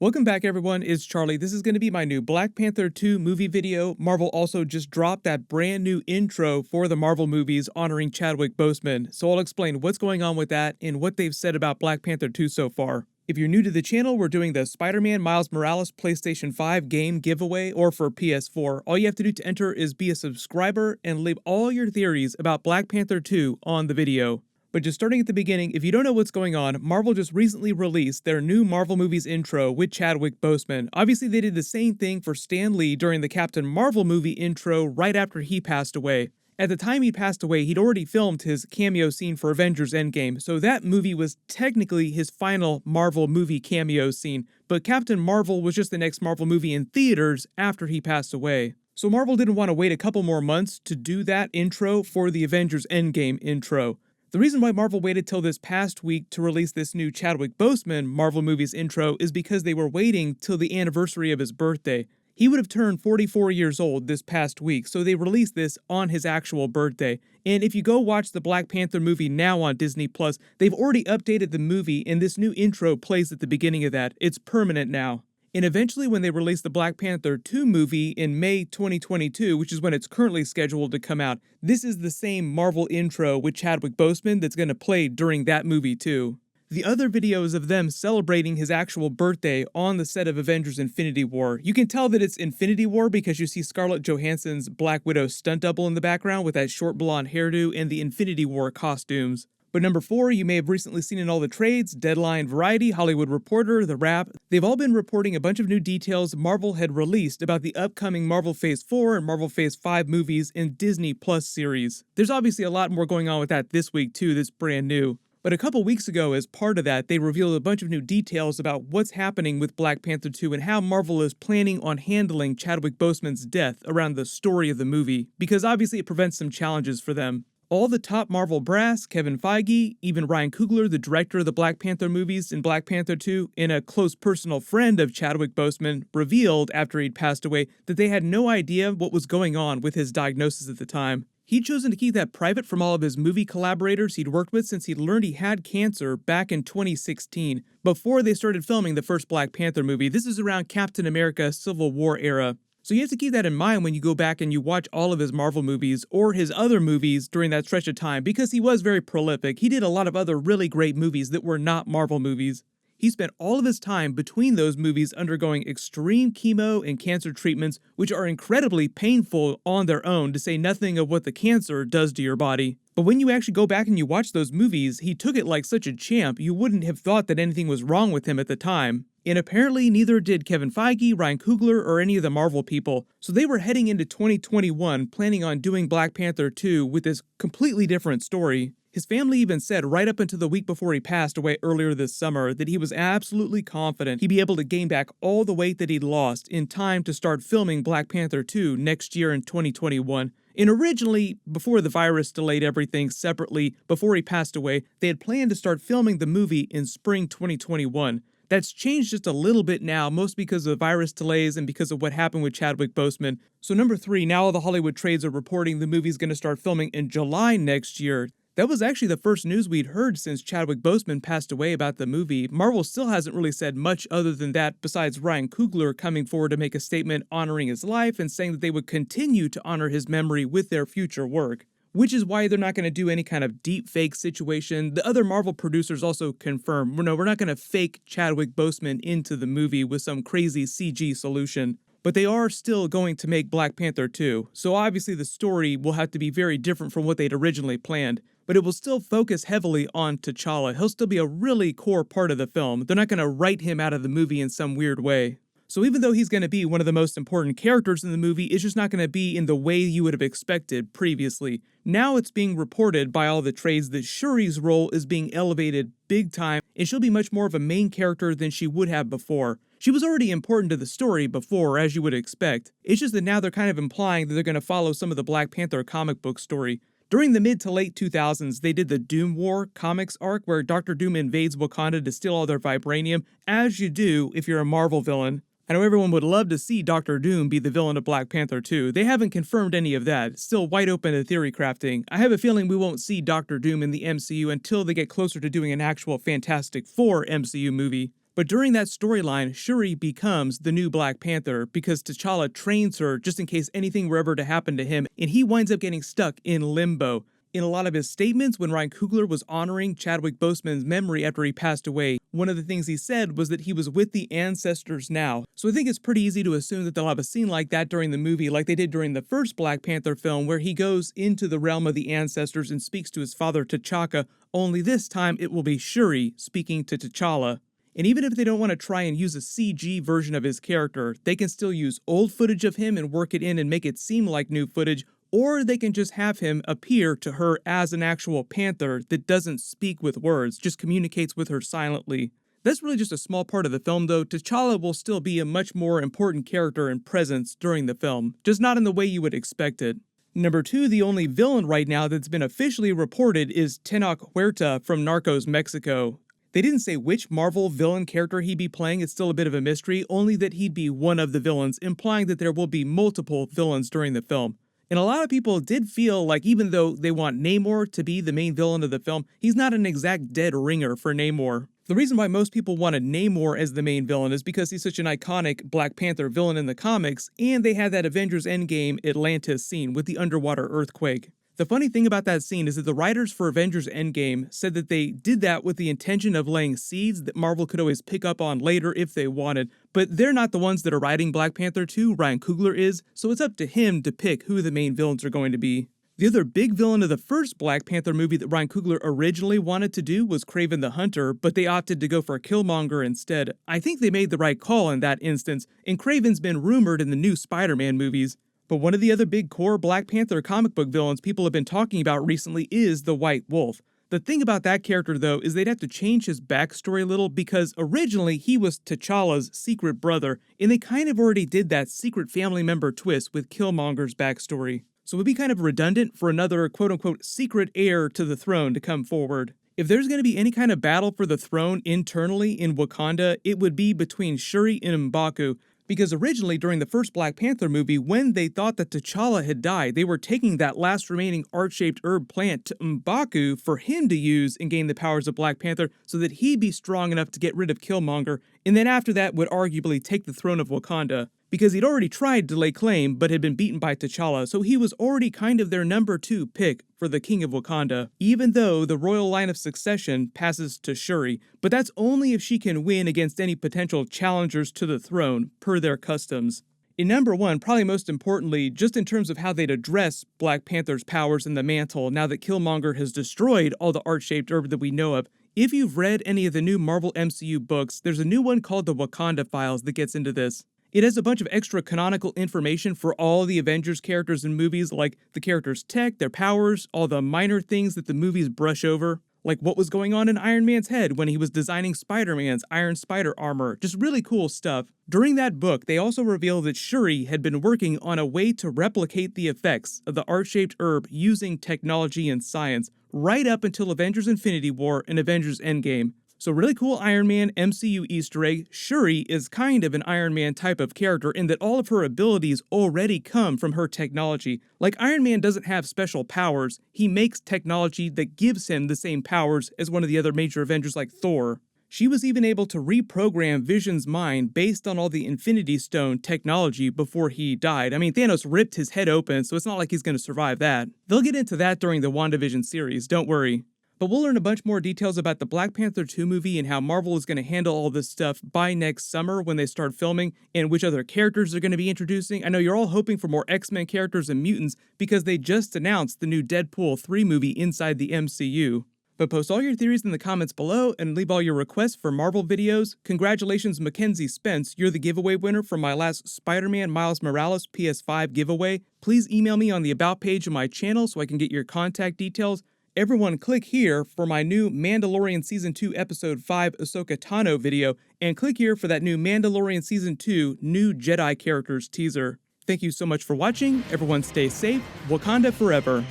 Welcome back everyone, it's Charlie. This is going to be my new Black Panther 2 movie video. Marvel also just dropped that brand new intro for the Marvel movies honoring Chadwick Boseman, so I'll explain what's going on with that and what they've said about Black Panther 2 so far. If you're new to the channel, we're doing the Spider-Man Miles Morales PlayStation 5 game giveaway, or for PS4. All you have to do to enter is be a subscriber and leave all your theories about Black Panther 2 on the video. But just starting at the beginning, if you don't know what's going on, Marvel just recently released their new Marvel movies intro with Chadwick Boseman. Obviously, they did the same thing for Stan Lee during the Captain Marvel movie intro right after he passed away. At the time he passed away, he'd already filmed his cameo scene for Avengers Endgame, so that movie was technically his final Marvel movie cameo scene, but Captain Marvel was just the next Marvel movie in theaters after he passed away. So Marvel didn't want to wait a couple more months to do that intro for the Avengers Endgame intro. The reason why Marvel waited till this past week to release this new Chadwick Boseman Marvel movies intro is because they were waiting till the anniversary of his birthday. He would have turned 44 years old this past week, so they released this on his actual birthday. And if you go watch the Black Panther movie now on Disney+, they've already updated the movie and this new intro plays at the beginning of that. It's permanent now. And eventually when they release the Black Panther 2 movie in May 2022, which is when it's currently scheduled to come out, this is the same Marvel intro with Chadwick Boseman that's going to play during that movie too. The other videos of them celebrating his actual birthday on the set of Avengers Infinity War. You can tell that it's Infinity War because you see Scarlett Johansson's Black Widow stunt double in the background with that short blonde hairdo and the Infinity War costumes. But number 4, you may have recently seen in all the trades, Deadline, Variety, Hollywood Reporter, The Wrap. They've all been reporting a bunch of new details Marvel had released about the upcoming Marvel Phase 4 and Marvel Phase 5 movies and Disney Plus series. There's obviously a lot more going on with that this week too that's brand new. But a couple weeks ago, as part of that, they revealed a bunch of new details about what's happening with Black Panther 2 and how Marvel is planning on handling Chadwick Boseman's death around the story of the movie, because obviously it prevents some challenges for them. All the top Marvel brass, Kevin Feige, even Ryan Coogler, the director of the Black Panther movies in Black Panther 2, and a close personal friend of Chadwick Boseman, revealed after he'd passed away that they had no idea what was going on with his diagnosis at the time. He'd chosen to keep that private from all of his movie collaborators he'd worked with since he'd learned he had cancer back in 2016, before they started filming the first Black Panther movie. This is around Captain America Civil War era. So you have to keep that in mind when you go back and you watch all of his Marvel movies or his other movies during that stretch of time, because he was very prolific. He did a lot of other really great movies that were not Marvel movies. He spent all of his time between those movies undergoing extreme chemo and cancer treatments, which are incredibly painful on their own, to say nothing of what the cancer does to your body. But when you actually go back and you watch those movies, he took it like such a champ, you wouldn't have thought that anything was wrong with him at the time. And apparently neither did Kevin Feige, Ryan Coogler, or any of the Marvel people. So they were heading into 2021 planning on doing Black Panther 2 with this completely different story. His family even said right up until the week before he passed away earlier this summer that he was absolutely confident he'd be able to gain back all the weight that he'd lost in time to start filming Black Panther 2 next year in 2021. And originally, before the virus delayed everything separately, before he passed away, they had planned to start filming the movie in spring 2021. That's changed just a little bit now, mostly because of virus delays and because of what happened with Chadwick Boseman. So number 3, now all the Hollywood trades are reporting the movie's going to start filming in July next year. That was actually the first news we'd heard since Chadwick Boseman passed away about the movie. Marvel still hasn't really said much other than that, besides Ryan Coogler coming forward to make a statement honoring his life and saying that they would continue to honor his memory with their future work. Which is why they're not going to do any kind of deep fake situation. The other Marvel producers also confirm, no, we're not going to fake Chadwick Boseman into the movie with some crazy CG solution. But they are still going to make Black Panther 2, so obviously the story will have to be very different from what they'd originally planned. But it will still focus heavily on T'Challa. He'll still be a really core part of the film. They're not going to write him out of the movie in some weird way. So even though he's going to be one of the most important characters in the movie, it's just not going to be in the way you would have expected previously. Now it's being reported by all the trades that Shuri's role is being elevated big time, and she'll be much more of a main character than she would have before. She was already important to the story before, as you would expect. It's just that now they're kind of implying that they're going to follow some of the Black Panther comic book story. During the mid to late 2000s, they did the Doom War comics arc where Dr. Doom invades Wakanda to steal all their vibranium, as you do if you're a Marvel villain. I know everyone would love to see Dr. Doom be the villain of Black Panther 2. They haven't confirmed any of that. It's still wide open to theory crafting. I have a feeling we won't see Dr. Doom in the MCU until they get closer to doing an actual Fantastic Four MCU movie. But during that storyline, Shuri becomes the new Black Panther because T'Challa trains her just in case anything were ever to happen to him, and he winds up getting stuck in limbo. In a lot of his statements, when Ryan Coogler was honoring Chadwick Boseman's memory after he passed away, one of the things he said was that he was with the ancestors now. So I think it's pretty easy to assume that they'll have a scene like that during the movie, like they did during the first Black Panther film, where he goes into the realm of the ancestors and speaks to his father T'Chaka, only this time it will be Shuri speaking to T'Challa. And even if they don't want to try and use a CG version of his character, they can still use old footage of him and work it in and make it seem like new footage, or they can just have him appear to her as an actual panther that doesn't speak with words, just communicates with her silently. That's really just a small part of the film though. T'Challa will still be a much more important character and presence during the film, just not in the way you would expect it. Number 2, the only villain right now that's been officially reported is Tenoch Huerta from Narcos Mexico. They didn't say which Marvel villain character he'd be playing, it's still a bit of a mystery, only that he'd be one of the villains, implying that there will be multiple villains during the film. And a lot of people did feel like even though they want Namor to be the main villain of the film, he's not an exact dead ringer for Namor. The reason why most people wanted Namor as the main villain is because he's such an iconic Black Panther villain in the comics, and they had that Avengers Endgame Atlantis scene with the underwater earthquake. The funny thing about that scene is that the writers for Avengers Endgame said that they did that with the intention of laying seeds that Marvel could always pick up on later if they wanted, but they're not the ones that are writing Black Panther 2, Ryan Coogler is, so it's up to him to pick who the main villains are going to be. The other big villain of the first Black Panther movie that Ryan Coogler originally wanted to do was Kraven the Hunter, but they opted to go for Killmonger instead. I think they made the right call in that instance, and Kraven's been rumored in the new Spider-Man movies. But one of the other big core Black Panther comic book villains people have been talking about recently is the White Wolf. The thing about that character, though, is they'd have to change his backstory a little because originally he was T'Challa's secret brother, and they kind of already did that secret family member twist with Killmonger's backstory. So it would be kind of redundant for another quote-unquote secret heir to the throne to come forward. If there's going to be any kind of battle for the throne internally in Wakanda, it would be between Shuri and M'Baku, because originally during the first Black Panther movie, when they thought that T'Challa had died, they were taking that last remaining art-shaped herb plant to M'Baku for him to use and gain the powers of Black Panther so that he'd be strong enough to get rid of Killmonger, and then after that would arguably take the throne of Wakanda. Because he'd already tried to lay claim but had been beaten by T'Challa, so he was already kind of their number 2 pick for the King of Wakanda, even though the royal line of succession passes to Shuri, but that's only if she can win against any potential challengers to the throne, per their customs. In number 1, probably most importantly, just in terms of how they'd address Black Panther's powers in the mantle now that Killmonger has destroyed all the art-shaped herb that we know of, if you've read any of the new Marvel MCU books, there's a new one called the Wakanda Files that gets into this. It has a bunch of extra canonical information for all the Avengers characters in movies, like the characters' tech, their powers, all the minor things that the movies brush over, like what was going on in Iron Man's head when he was designing Spider-Man's Iron Spider armor, just really cool stuff. During that book, they also reveal that Shuri had been working on a way to replicate the effects of the art-shaped herb using technology and science, right up until Avengers Infinity War and Avengers Endgame. So really cool Iron Man MCU Easter egg, Shuri is kind of an Iron Man type of character in that all of her abilities already come from her technology. Like Iron Man doesn't have special powers, he makes technology that gives him the same powers as one of the other major Avengers like Thor. She was even able to reprogram Vision's mind based on all the Infinity Stone technology before he died. I mean, Thanos ripped his head open, so it's not like he's going to survive that. They'll get into that during the WandaVision series, don't worry. But we'll learn a bunch more details about the Black Panther 2 movie and how Marvel is going to handle all this stuff by next summer when they start filming, and which other characters they're going to be introducing. I know you're all hoping for more X-Men characters and mutants because they just announced the new Deadpool 3 movie inside the MCU. But post all your theories in the comments below and leave all your requests for Marvel videos. Congratulations, Mackenzie Spence, you're the giveaway winner for my last Spider-Man Miles Morales PS5 giveaway. Please email me on the About page of my channel so I can get your contact details. Everyone click here for my new Mandalorian Season 2 Episode 5 Ahsoka Tano video, and click here for that new Mandalorian Season 2 New Jedi Characters teaser. Thank you so much for watching, everyone stay safe, Wakanda forever.